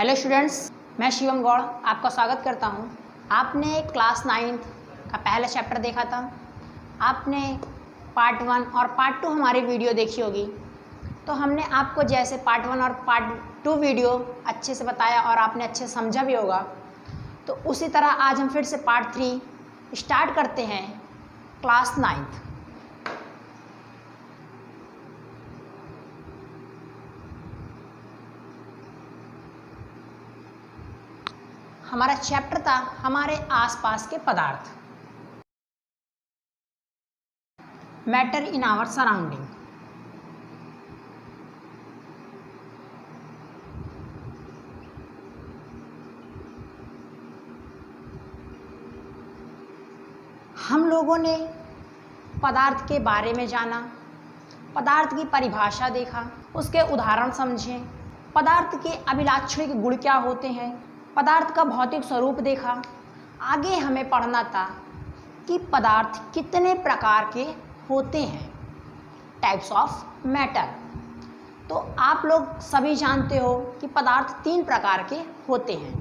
Hello students, मैं शिवम गौड़ आपका स्वागत करता हूं। आपने क्लास 9th का पहला चैप्टर देखा था। आपने पार्ट 1 और पार्ट 2 हमारी वीडियो देखी होगी। तो हमने आपको जैसे पार्ट 1 और पार्ट 2 वीडियो अच्छे से बताया और आपने अच्छे से समझा भी होगा, तो उसी तरह आज हम फिर से पार्ट 3 स्टार्ट करते हैं क्लास 9th। हमारा चैप्टर था हमारे आसपास के पदार्थ, मैटर इन आवर सराउंडिंग। हम लोगों ने पदार्थ के बारे में जाना, पदार्थ की परिभाषा देखा, उसके उदाहरण समझे, पदार्थ के अभिलाक्षणिक गुण क्या होते हैं, पदार्थ का भौतिक स्वरूप देखा। आगे हमें पढ़ना था कि पदार्थ कितने प्रकार के होते हैं, टाइप्स ऑफ मैटर। तो आप लोग सभी जानते हो कि पदार्थ 3 प्रकार के होते हैं।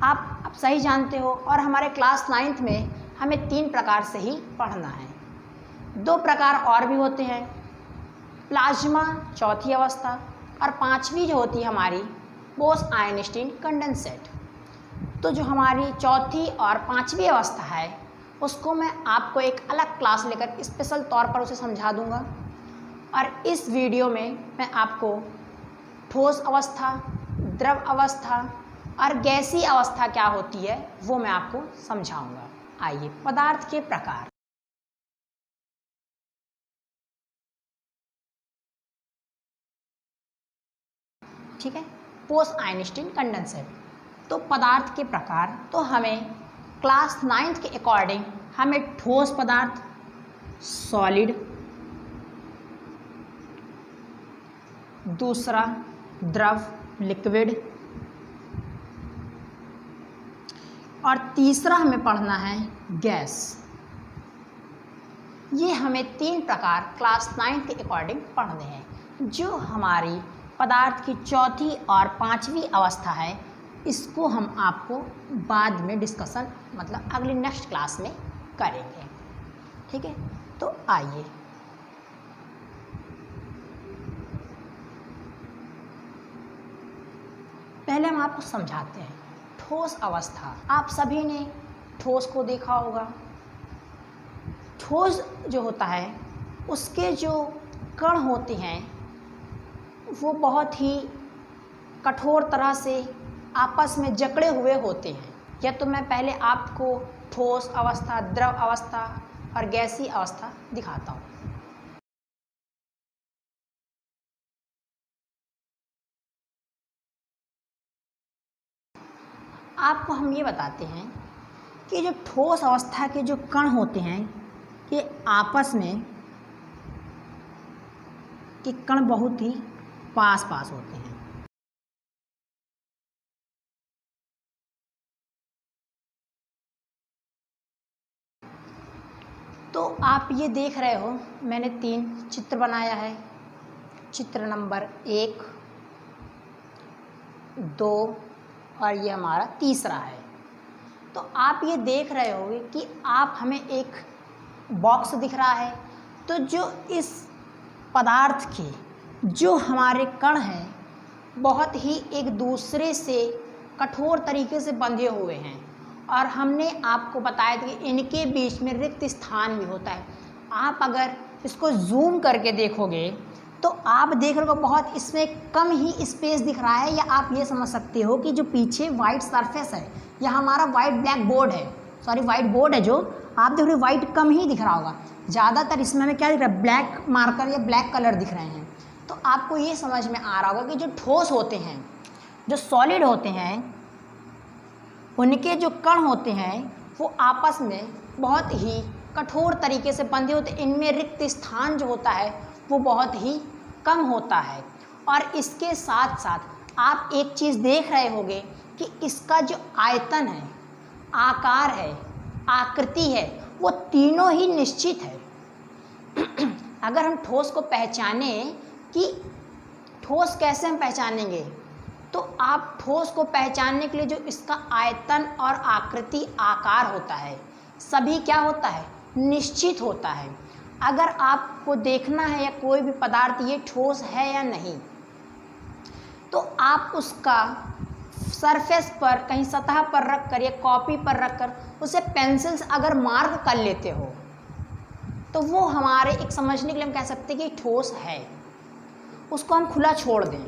आप सही जानते हो और हमारे क्लास 9th में हमें 3 प्रकार से ही पढ़ना है। 2 प्रकार और भी होते हैं, प्लाज्मा चौथी अवस्था और 5वीं जो होती है हमारी बोस-आइंस्टीन कंडेंसेट। तो जो हमारी चौथी और 5वीं अवस्था है उसको मैं आपको एक अलग क्लास लेकर स्पेशल तौर पर उसे समझा दूंगा। और इस वीडियो में मैं आपको ठोस अवस्था, द्रव अवस्था और गैसीय अवस्था क्या होती है वो मैं आपको समझाऊंगा। आइए, पदार्थ के प्रकार। ठीक है, बोस-आइंस्टीन कंडेंसेट। तो पदार्थ के प्रकार, तो हमें क्लास 9th के अकॉर्डिंग हमें ठोस पदार्थ, सॉलिड, दूसरा द्रव लिक्विड, और तीसरा हमें पढ़ना है गैस। ये हमें 3 प्रकार क्लास 9th के अकॉर्डिंग पढ़ने हैं। जो हमारी पदार्थ की चौथी और 5वीं अवस्था है इसको हम आपको बाद में डिस्कशन, मतलब अगली नेक्स्ट क्लास में करेंगे। ठीक है, तो आइए पहले हम आपको समझाते हैं ठोस अवस्था। आप सभी ने ठोस को देखा होगा। ठोस जो होता है उसके जो कण होते हैं वो बहुत ही कठोर तरह से आपस में जकड़े हुए होते हैं। या तो मैं पहले आपको ठोस अवस्था, द्रव अवस्था और गैसीय अवस्था दिखाता हूँ। आपको हम ये बताते हैं कि जो ठोस अवस्था के जो कण होते हैं ये आपस में के कण बहुत ही पास पास होते हैं। तो आप ये देख रहे हो, मैंने 3 चित्र बनाया है। चित्र नंबर 1, 2 और ये हमारा तीसरा है। तो आप ये देख रहे होंगे कि आप हमें एक बॉक्स दिख रहा है। तो जो इस पदार्थ के जो हमारे कण हैं बहुत ही एक दूसरे से कठोर तरीके से बंधे हुए हैं, और हमने आपको बताया था कि इनके बीच में रिक्त स्थान भी होता है। आप अगर इसको जूम करके देखोगे तो आप देख रहे हो बहुत इसमें कम ही स्पेस दिख रहा है, या आप ये समझ सकते हो कि जो पीछे वाइट सरफेस है या हमारा वाइट ब्लैक बोर्ड है, सॉरी वाइट बोर्ड है, जो आप देख रहे हो वाइट कम ही दिख रहा होगा। ज़्यादातर इसमें हमें क्या दिख रहा है, ब्लैक मार्कर या ब्लैक कलर दिख रहे हैं। तो आपको ये समझ में आ रहा होगा कि जो ठोस होते हैं, जो सॉलिड होते हैं, उनके जो कण होते हैं वो आपस में बहुत ही कठोर तरीके से बंधे होते हैं। इनमें रिक्त स्थान जो होता है वो बहुत ही कम होता है। और इसके साथ साथ आप एक चीज़ देख रहे होंगे कि इसका जो आयतन है, आकार है, आकृति है, वो तीनों ही निश्चित है। अगर हम ठोस को पहचाने कि ठोस कैसे हम पहचानेंगे, तो आप ठोस को पहचानने के लिए जो इसका आयतन और आकृति आकार होता है सभी क्या होता है, निश्चित होता है। अगर आपको देखना है या कोई भी पदार्थ ये ठोस है या नहीं, तो आप उसका सरफेस पर कहीं सतह पर रख कर या कॉपी पर रख कर उसे पेंसिल से अगर मार्क कर लेते हो तो वो हमारे एक समझने के लिए हम कह सकते हैं कि ठोस है, उसको हम खुला छोड़ दें।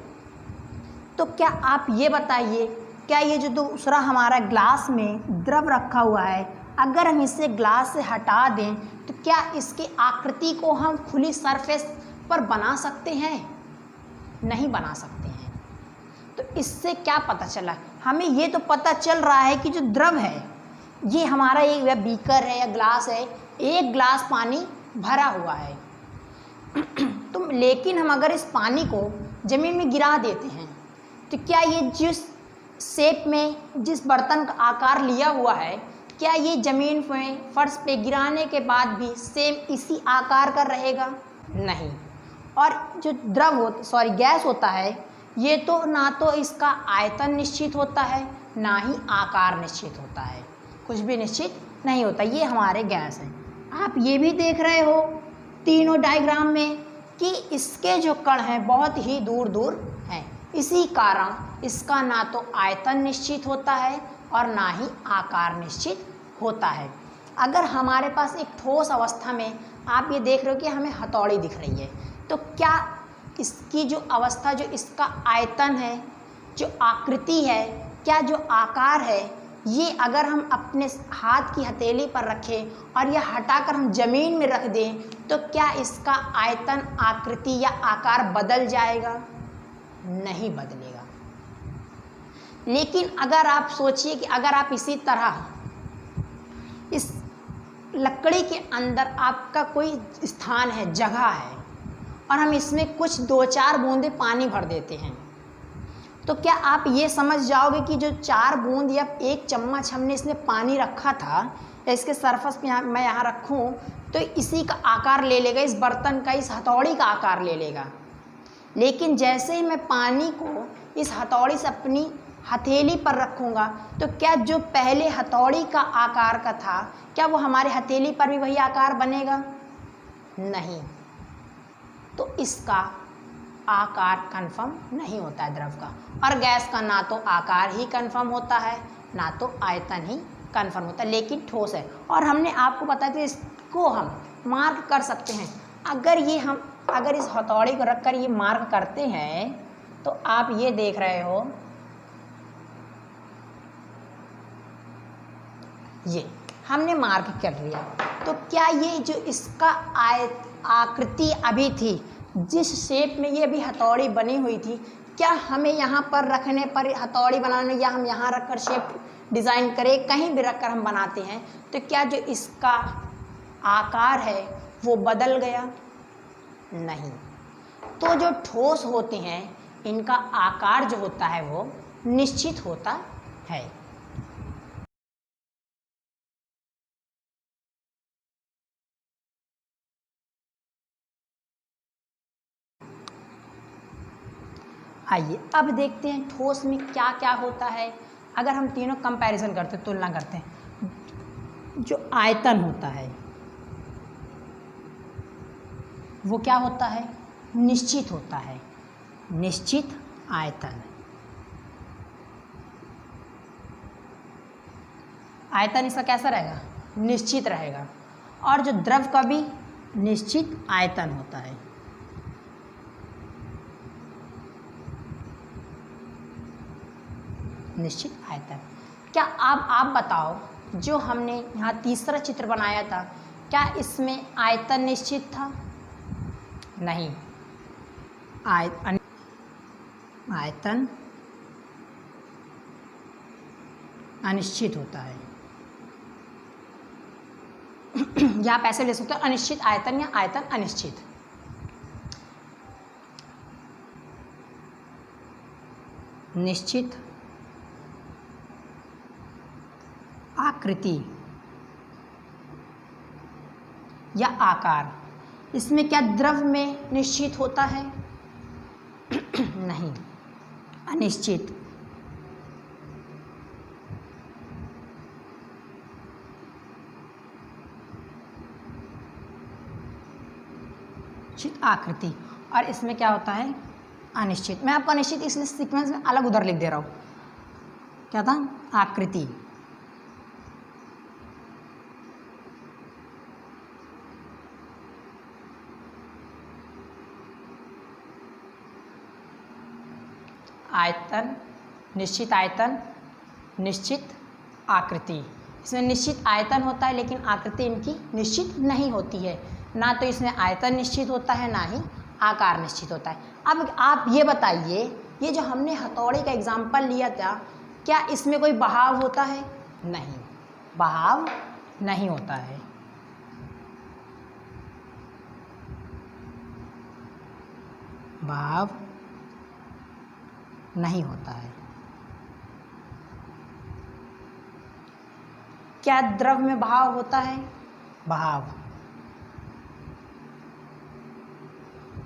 तो क्या आप ये बताइए, क्या ये जो दूसरा हमारा ग्लास में द्रव रखा हुआ है, अगर हम इसे ग्लास से हटा दें तो क्या इसकी आकृति को हम खुली सरफेस पर बना सकते हैं? नहीं बना सकते हैं। तो इससे क्या पता चला, हमें ये तो पता चल रहा है कि जो द्रव है ये हमारा एक बीकर है या ग्लास है, एक ग्लास पानी भरा हुआ है। तो लेकिन हम अगर इस पानी को ज़मीन में गिरा देते हैं तो क्या ये जिस शेप में जिस बर्तन का आकार लिया हुआ है, क्या ये ज़मीन में फर्श पे गिराने के बाद भी सेम इसी आकार का रहेगा? नहीं। और जो गैस होता है ये तो ना तो इसका आयतन निश्चित होता है ना ही आकार निश्चित होता है, कुछ भी निश्चित नहीं होता। ये हमारे गैस हैं। आप ये भी देख रहे हो तीनों डायग्राम में कि इसके जो कण हैं बहुत ही दूर दूर हैं। इसी कारण इसका ना तो आयतन निश्चित होता है और ना ही आकार निश्चित होता है। अगर हमारे पास एक ठोस अवस्था में आप ये देख रहे हो कि हमें हथौड़ी दिख रही है, तो क्या इसकी जो अवस्था, जो इसका आयतन है, जो आकृति है, क्या जो आकार है, ये अगर हम अपने हाथ की हथेली पर रखें और यह हटाकर हम ज़मीन में रख दें तो क्या इसका आयतन, आकृति या आकार बदल जाएगा? नहीं बदलेगा। लेकिन अगर आप सोचिए कि अगर आप इसी तरह इस लकड़ी के अंदर आपका कोई स्थान है, जगह है, और हम इसमें कुछ 2-4 बूंदे पानी भर देते हैं, तो क्या आप ये समझ जाओगे कि जो 4 बूंद या 1 चम्मच हमने इसमें पानी रखा था या इसके सरफेस पे मैं यहाँ रखूँ तो इसी का आकार ले लेगा, इस बर्तन का, इस हथौड़ी का आकार ले लेगा। लेकिन जैसे ही मैं पानी को इस हथौड़ी से अपनी हथेली पर रखूँगा तो क्या जो पहले हथौड़ी का आकार का था, क्या वो हमारे हथेली पर भी वही आकार बनेगा? नहीं। तो इसका आकार कन्फर्म नहीं होता है द्रव का। और गैस का ना तो आकार ही कन्फर्म होता है ना तो आयतन ही कन्फर्म होता है, लेकिन ठोस है। और हमने आपको बताया था इसको हम मार्क कर सकते हैं। अगर इस हथौड़ी को रखकर ये मार्क करते हैं तो आप ये देख रहे हो, ये हमने मार्क कर लिया। तो क्या ये जो इसका आकृति अभी थी, जिस शेप में ये भी हथौड़ी बनी हुई थी, क्या हमें यहाँ पर रखने पर हथौड़ी बनाने या हम यहाँ रखकर शेप डिज़ाइन करें, कहीं भी रखकर हम बनाते हैं, तो क्या जो इसका आकार है वो बदल गया? नहीं। तो जो ठोस होते हैं इनका आकार जो होता है वो निश्चित होता है। आइए अब देखते हैं ठोस में क्या क्या होता है। अगर हम तीनों कंपैरिजन करते हैं, तुलना करते हैं, जो आयतन होता है वो क्या होता है? निश्चित होता है। निश्चित आयतन, आयतन इसका कैसा रहेगा? निश्चित रहेगा। और जो द्रव का भी निश्चित आयतन होता है। निश्चित आयतन। क्या आप बताओ, जो हमने यहाँ तीसरा चित्र बनाया था, क्या इसमें आयतन निश्चित था? नहीं। आयतन अनिश्चित होता है। या आप ऐसे ले सकते हो, अनिश्चित आयतन या आयतन अनिश्चित। निश्चित आकृति या आकार, इसमें क्या द्रव में निश्चित होता है? नहीं। अनिश्चित। आकृति, और इसमें क्या होता है, अनिश्चित। मैं आपको अनिश्चित इसलिए सीक्वेंस में अलग उधर लिख दे रहा हूँ। क्या था, आकृति। आयतन, निश्चित आयतन, निश्चित आकृति। इसमें निश्चित आयतन होता है लेकिन आकृति इनकी निश्चित नहीं होती है। ना तो इसमें आयतन निश्चित होता है, ना ही आकार निश्चित होता है। अब आप ये बताइए, ये जो हमने हथौड़े का एग्जाम्पल लिया था, क्या इसमें कोई बहाव होता है? नहीं, बहाव नहीं होता है। बहाव नहीं होता है। क्या द्रव में बहाव होता है? बहाव,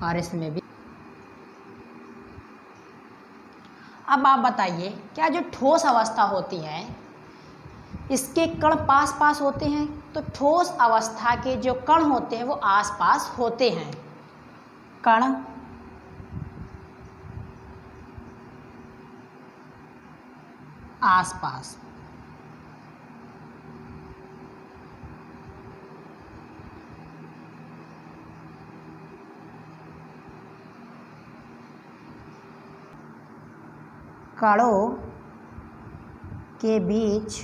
और इसमें भी। अब आप बताइए, क्या जो ठोस अवस्था होती है इसके कण पास पास होते हैं? तो ठोस अवस्था के जो कण होते हैं वो आस पास होते हैं। कण आस पास, कणों के बीच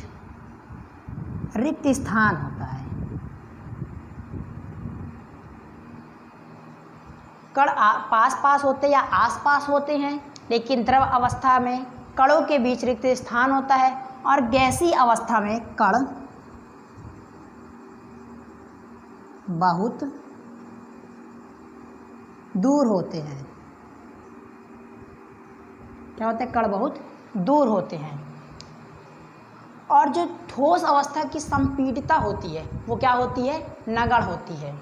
रिक्त स्थान होता है। कण पास पास होते या आस पास होते हैं, लेकिन द्रव अवस्था में कणों के बीच रिक्त स्थान होता है, और गैसीय अवस्था में कण बहुत दूर होते हैं। क्या होते हैं? कण बहुत दूर होते हैं। और जो ठोस अवस्था की संपीडिता होती है वो क्या होती है? नगण्य होती है।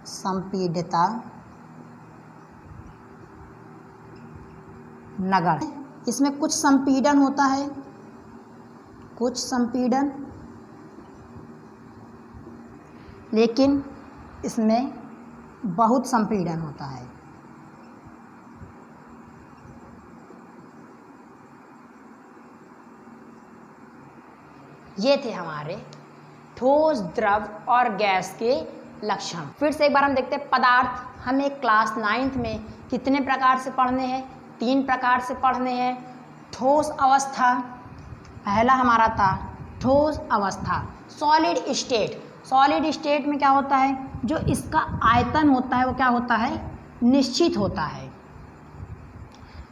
संपीडिता नगण्य। इसमें कुछ संपीडन होता है, कुछ संपीडन, लेकिन इसमें बहुत संपीडन होता है। ये थे हमारे ठोस, द्रव और गैस के लक्षण। फिर से एक बार हम देखते हैं, पदार्थ हमें क्लास 9th में कितने प्रकार से पढ़ने हैं? 3 प्रकार से पढ़ने हैं। ठोस अवस्था पहला हमारा था, ठोस अवस्था, सॉलिड स्टेट। सॉलिड स्टेट में क्या होता है? जो इसका आयतन होता है वो क्या होता है? निश्चित होता है।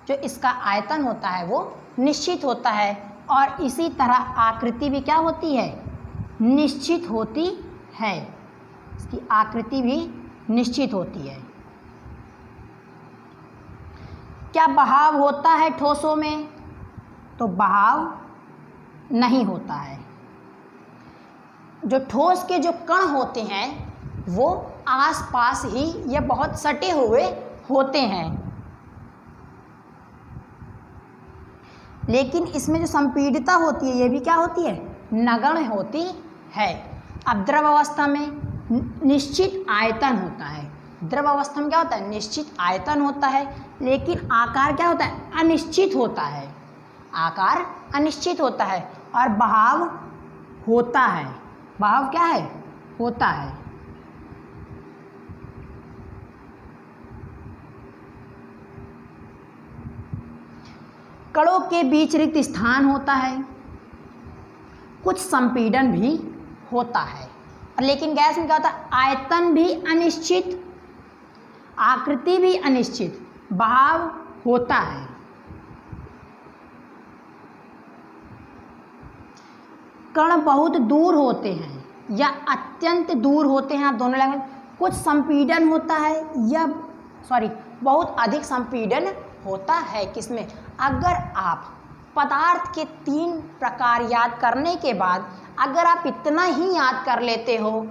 जो इसका आयतन होता है वो निश्चित होता है, और इसी तरह आकृति भी क्या होती है? निश्चित होती है। इसकी आकृति भी निश्चित होती है। क्या बहाव होता है ठोसों में? तो बहाव नहीं होता है। जो ठोस के जो कण होते हैं वो आसपास ही या बहुत सटे हुए होते हैं, लेकिन इसमें जो संपीडिता होती है ये भी क्या होती है? नगण्य होती है। अब द्रव अवस्था में निश्चित आयतन होता है। द्रव अवस्था में क्या होता है? निश्चित आयतन होता है, लेकिन आकार क्या होता है? अनिश्चित होता है। आकार अनिश्चित होता है, और बहाव होता है। बहाव क्या है? होता है। कणों के बीच रिक्त स्थान होता है, कुछ संपीडन भी होता है, लेकिन गैस में क्या होता है? आयतन भी अनिश्चित, आकृति भी अनिश्चित, बहाव होता है। कण बहुत दूर होते हैं या अत्यंत दूर होते हैं, आप दोनों लैंग्वेज। कुछ संपीडन होता है या बहुत अधिक संपीडन होता है। किसमें? अगर आप पदार्थ के 3 प्रकार याद करने के बाद अगर आप इतना ही याद कर लेते हो,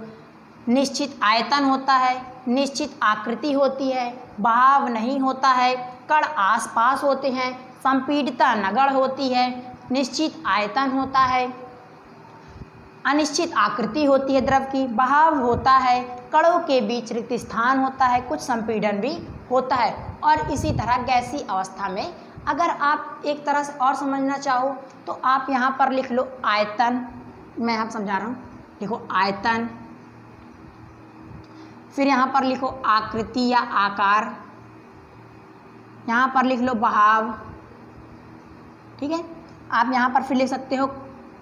निश्चित आयतन होता है, निश्चित आकृति होती है, बहाव नहीं होता है, कण आसपास होते हैं, संपीडिता नगण्य होती है, निश्चित आयतन होता है, अनिश्चित आकृति होती है द्रव की, बहाव होता है, कणों के बीच रिक्त स्थान होता है, कुछ संपीड़न भी होता है। और इसी तरह गैसीय अवस्था में अगर आप एक तरह से और समझना चाहो तो आप यहाँ पर लिख लो आयतन, मैं आप समझा रहा हूँ, लिखो आयतन, फिर यहाँ पर लिखो आकृति या आकार, यहाँ पर लिख लो बहाव, ठीक है। आप यहाँ पर फिर लिख सकते हो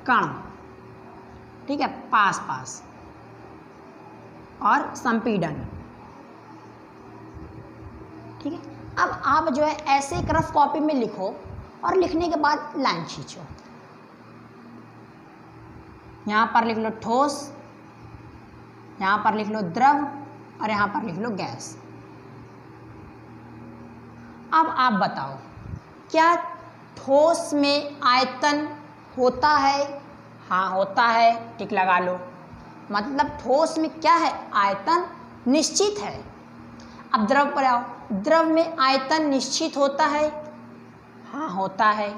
कण, ठीक है, पास पास, और संपीड़न, ठीक है। अब आप जो है ऐसे रफ कॉपी में लिखो और लिखने के बाद लाइन खींचो। यहाँ पर लिख लो ठोस, यहाँ पर लिख लो द्रव और यहाँ पर लिख लो गैस। अब आप बताओ क्या ठोस में आयतन होता है? हाँ होता है, टिक लगा लो। मतलब ठोस में क्या है? आयतन निश्चित है। अब द्रव पर आओ, द्रव में आयतन निश्चित होता है? हाँ होता है।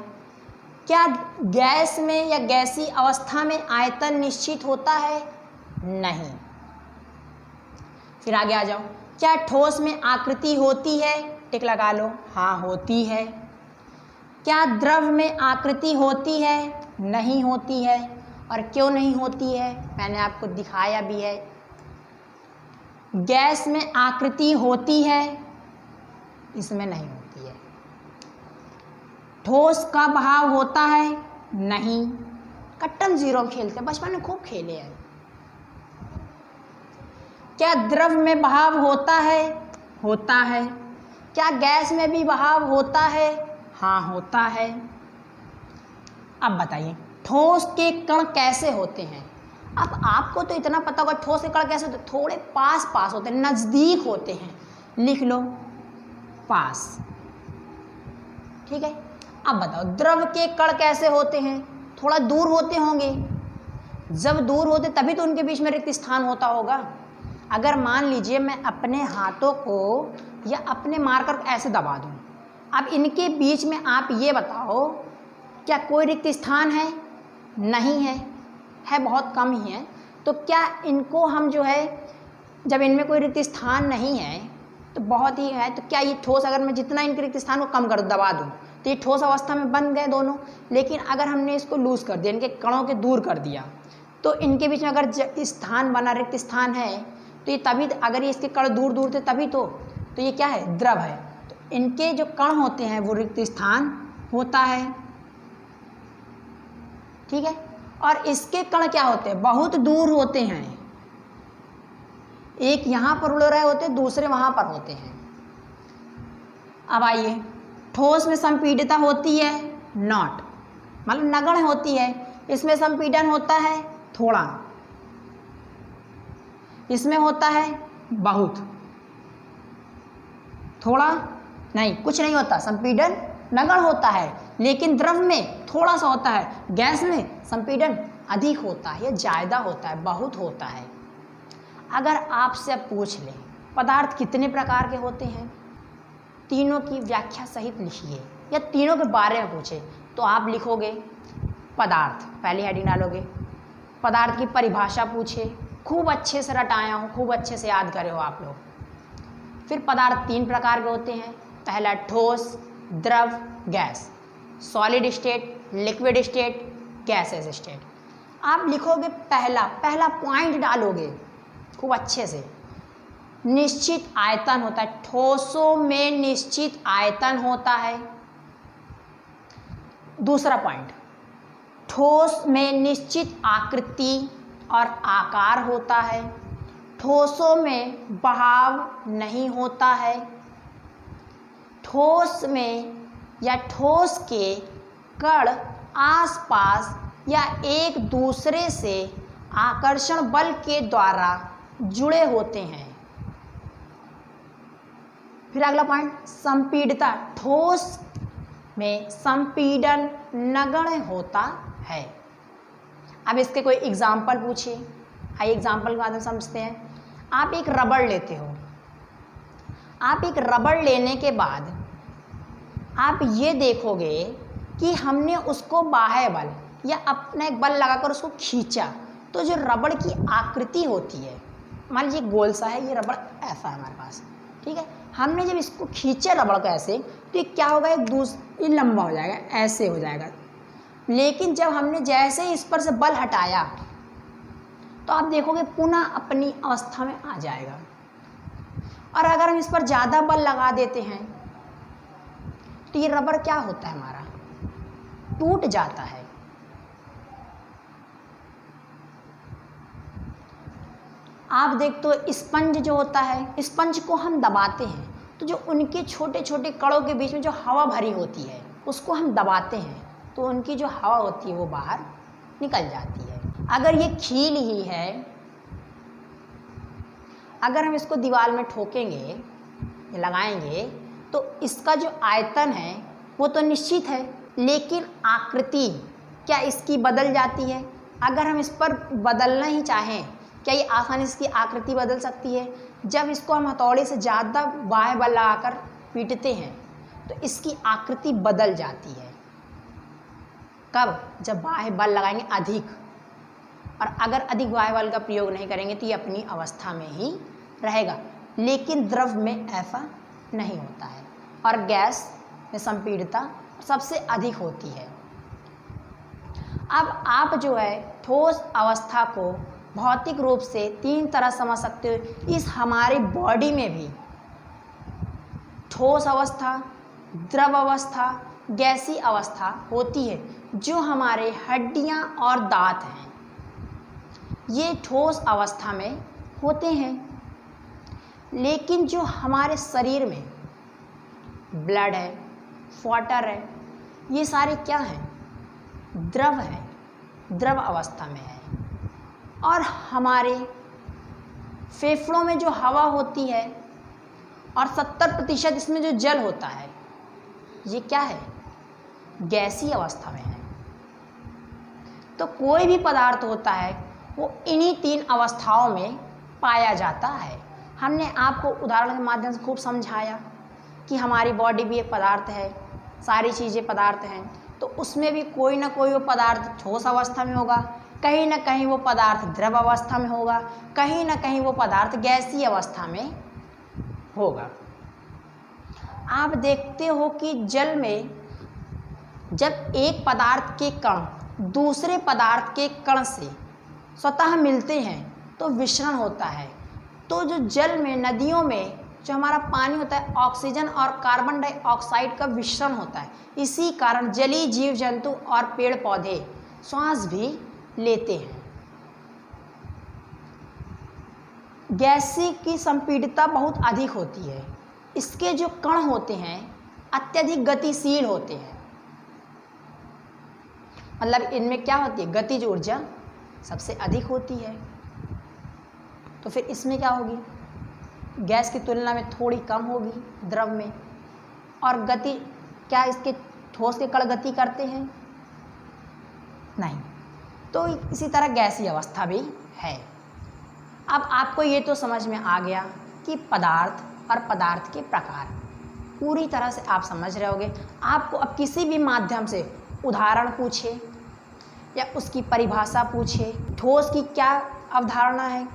क्या गैस में या गैसीय अवस्था में आयतन निश्चित होता है? नहीं। फिर आगे आ जाओ, क्या ठोस में आकृति होती है? टिक लगा लो, हाँ होती है। क्या द्रव में आकृति होती है? नहीं होती है। और क्यों नहीं होती है? मैंने आपको दिखाया भी है। गैस में आकृति होती है, इसमें नहीं होती है। ठोस का बहाव होता है? नहीं। कट्टम जीरो खेलते, बचपन में खूब खेले हैं। क्या द्रव में बहाव होता है? होता है। क्या गैस में भी बहाव होता है? हाँ होता है। अब बताइए ठोस के कण कैसे होते हैं? अब आपको तो इतना पता होगा ठोस के कण कैसे होते हैं, थोड़े पास पास होते हैं, नज़दीक होते हैं। लिख लो पास, ठीक है। अब बताओ द्रव के कण कैसे होते हैं? थोड़ा दूर होते होंगे। जब दूर होते तभी तो उनके बीच में रिक्त स्थान होता होगा। अगर मान लीजिए मैं अपने हाथों को या अपने मार्कर को ऐसे दबा दूं, अब इनके बीच में आप ये बताओ क्या कोई रिक्त स्थान है? नहीं है, है बहुत कम ही है। तो क्या इनको हम जो है, जब इनमें कोई रिक्त स्थान नहीं है तो बहुत ही है, तो क्या ये ठोस, अगर मैं जितना इनके रिक्त स्थान को कम कर दबा दूं तो ये ठोस अवस्था में बन गए दोनों। लेकिन अगर हमने इसको लूज कर दिया, इनके कणों के दूर कर दिया, तो इनके बीच में अगर स्थान बना, रिक्त स्थान है, तो ये तभी, अगर ये इसके कण दूर दूर थे तभी तो ये क्या है? द्रव है। तो इनके जो कण होते हैं वो रिक्त स्थान होता है, ठीक है। और इसके कण क्या होते हैं? बहुत दूर होते हैं। एक यहाँ पर उड़ रहे होते हैं, दूसरे वहाँ पर होते हैं। अब आइए, ठोस में संपीडिता होती है? नॉट, मतलब नगण्य होती है। इसमें संपीडन होता है थोड़ा, इसमें होता है बहुत, थोड़ा नहीं, कुछ नहीं होता। संपीडन नगण्य होता है, लेकिन द्रव में थोड़ा सा होता है, गैस में संपीडन अधिक होता है या ज़्यादा होता है, बहुत होता है। अगर आपसे पूछ लें पदार्थ कितने प्रकार के होते हैं, तीनों की व्याख्या सहित लिखिए, या तीनों के बारे में पूछे तो आप लिखोगे पदार्थ, पहली हेडिंग डालोगे। पदार्थ की परिभाषा पूछे, खूब अच्छे से रटाया हूँ, खूब अच्छे से याद करे हो आप लोग। फिर पदार्थ तीन प्रकार के होते हैं, पहला ठोस, द्रव, gas, solid state, liquid state, gases state. आप लिखोगे पहला पॉइंट डालोगे खूब अच्छे से, निश्चित आयतन होता है। ठोसों में निश्चित आयतन होता है। दूसरा पॉइंट, ठोस में निश्चित आकृति और आकार होता है। ठोसों में बहाव नहीं होता है। ठोस में या ठोस के कण आसपास या एक दूसरे से आकर्षण बल के द्वारा जुड़े होते हैं। फिर अगला पॉइंट, संपीडिता। ठोस में संपीडन नगण्य होता है। अब इसके कोई एग्जाम्पल पूछिए, आइए एग्जाम्पल के माध्यम से समझते हैं। आप एक रबड़ लेते हो, आप एक रबड़ लेने के बाद आप ये देखोगे कि हमने उसको बाह्य बल या अपना एक बल लगाकर उसको खींचा, तो जो रबड़ की आकृति होती है, मान लीजिए गोल सा है, ये रबड़ ऐसा है हमारे पास, ठीक है। हमने जब इसको खींचा रबड़ को ऐसे, तो ये क्या होगा, ये लंबा हो जाएगा, ऐसे हो जाएगा। लेकिन जब हमने जैसे ही इस पर से बल हटाया, तो आप देखोगे पुनः अपनी अवस्था में आ जाएगा। और अगर हम इस पर ज़्यादा बल लगा देते हैं, तो ये रबड़ क्या होता है, हमारा टूट जाता है। आप देख तो स्पंज जो होता है, स्पंज को हम दबाते हैं, तो जो उनके छोटे छोटे कणों के बीच में जो हवा भरी होती है, उसको हम दबाते हैं, तो उनकी जो हवा होती है वो बाहर निकल जाती है। अगर ये खील ही है, अगर हम इसको दीवार में ठोकेंगे, लगाएंगे, तो इसका जो आयतन है वो तो निश्चित है, लेकिन आकृति क्या इसकी बदल जाती है। अगर हम इस पर बदलना ही चाहें, क्या ये आसानी से इसकी आकृति बदल सकती है? जब इसको हम हथौड़े से ज़्यादा बाह्य बल लगाकर पीटते हैं, तो इसकी आकृति बदल जाती है। कब? जब बाह्य बल लगाएंगे अधिक, और अगर अधिक बाह्य बल का प्रयोग नहीं करेंगे तो ये अपनी अवस्था में ही रहेगा। लेकिन द्रव में ऐसा नहीं होता है, और गैस में संपीड़ितता सबसे अधिक होती है। अब आप जो है ठोस अवस्था को भौतिक रूप से 3 तरह समझ सकते हो। इस हमारी बॉडी में भी ठोस अवस्था, द्रव अवस्था, गैसीय अवस्था होती है। जो हमारे हड्डियां और दांत हैं, ये ठोस अवस्था में होते हैं। लेकिन जो हमारे शरीर में ब्लड है, वाटर है, ये सारे क्या हैं? द्रव है, द्रव अवस्था में है। और हमारे फेफड़ों में जो हवा होती है और 70% इसमें जो जल होता है, ये क्या है? गैसीय अवस्था में है। तो कोई भी पदार्थ होता है वो इन्हीं 3 अवस्थाओं में पाया जाता है। हमने आपको उदाहरण के माध्यम से खूब समझाया कि हमारी बॉडी भी एक पदार्थ है, सारी चीज़ें पदार्थ हैं, तो उसमें भी कोई ना कोई वो पदार्थ ठोस अवस्था में होगा, कहीं ना कहीं वो पदार्थ द्रव अवस्था में होगा, कहीं ना कहीं वो पदार्थ गैसीय अवस्था में होगा। आप देखते हो कि जल में जब एक पदार्थ के कण दूसरे पदार्थ के कण से स्वतः मिलते हैं तो विसरण होता है। तो जो जल में, नदियों में जो हमारा पानी होता है, ऑक्सीजन और कार्बन डाइऑक्साइड का मिश्रण होता है। इसी कारण जलीय जीव जंतु और पेड़ पौधे श्वास भी लेते हैं। गैसीय की संपीड़ितता बहुत अधिक होती है। इसके जो कण होते हैं अत्यधिक गतिशील होते हैं, मतलब इनमें क्या होती है? गतिज ऊर्जा सबसे अधिक होती है। तो फिर इसमें क्या होगी? गैस की तुलना में थोड़ी कम होगी द्रव में। और गति क्या इसके ठोस के कण गति करते हैं? नहीं। तो इसी तरह गैसीय अवस्था भी है। अब आपको ये तो समझ में आ गया कि पदार्थ और पदार्थ के प्रकार पूरी तरह से आप समझ रहे होगे। आपको अब किसी भी माध्यम से उदाहरण पूछे या उसकी परिभाषा पूछे, ठोस की क्या अवधारणा है,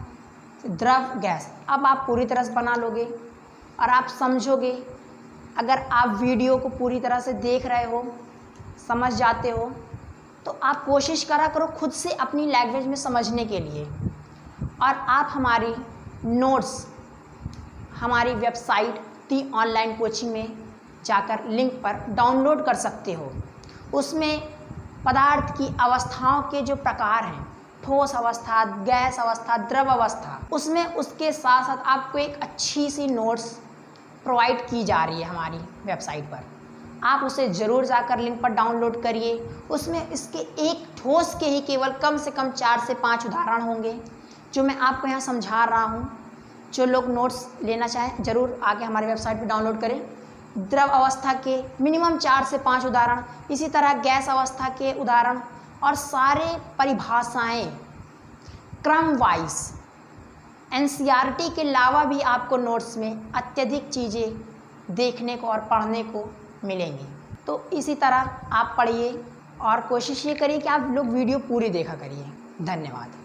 द्रव, गैस, अब आप पूरी तरह से बना लोगे और आप समझोगे। अगर आप वीडियो को पूरी तरह से देख रहे हो, समझ जाते हो, तो आप कोशिश करा करो खुद से अपनी लैंग्वेज में समझने के लिए। और आप हमारी नोट्स हमारी वेबसाइट दी ऑनलाइन कोचिंग में जाकर लिंक पर डाउनलोड कर सकते हो। उसमें पदार्थ की अवस्थाओं के जो प्रकार हैं, ठोस अवस्था, गैस अवस्था, द्रव अवस्था, उसमें उसके साथ साथ आपको एक अच्छी सी नोट्स प्रोवाइड की जा रही है हमारी वेबसाइट पर। आप उसे ज़रूर जाकर लिंक पर डाउनलोड करिए। उसमें इसके एक ठोस के ही केवल कम से कम 4 से 5 उदाहरण होंगे जो मैं आपको यहाँ समझा रहा हूँ। जो लोग नोट्स लेना चाहें ज़रूर आके हमारी वेबसाइट पर डाउनलोड करें। द्रव अवस्था के मिनिमम 4 से 5 उदाहरण, इसी तरह गैस अवस्था के उदाहरण, और सारे परिभाषाएं क्रम वाइज एनसीईआरटी के अलावा भी आपको नोट्स में अत्यधिक चीज़ें देखने को और पढ़ने को मिलेंगी। तो इसी तरह आप पढ़िए और कोशिश ये करिए कि आप लोग वीडियो पूरी देखा करिए। धन्यवाद।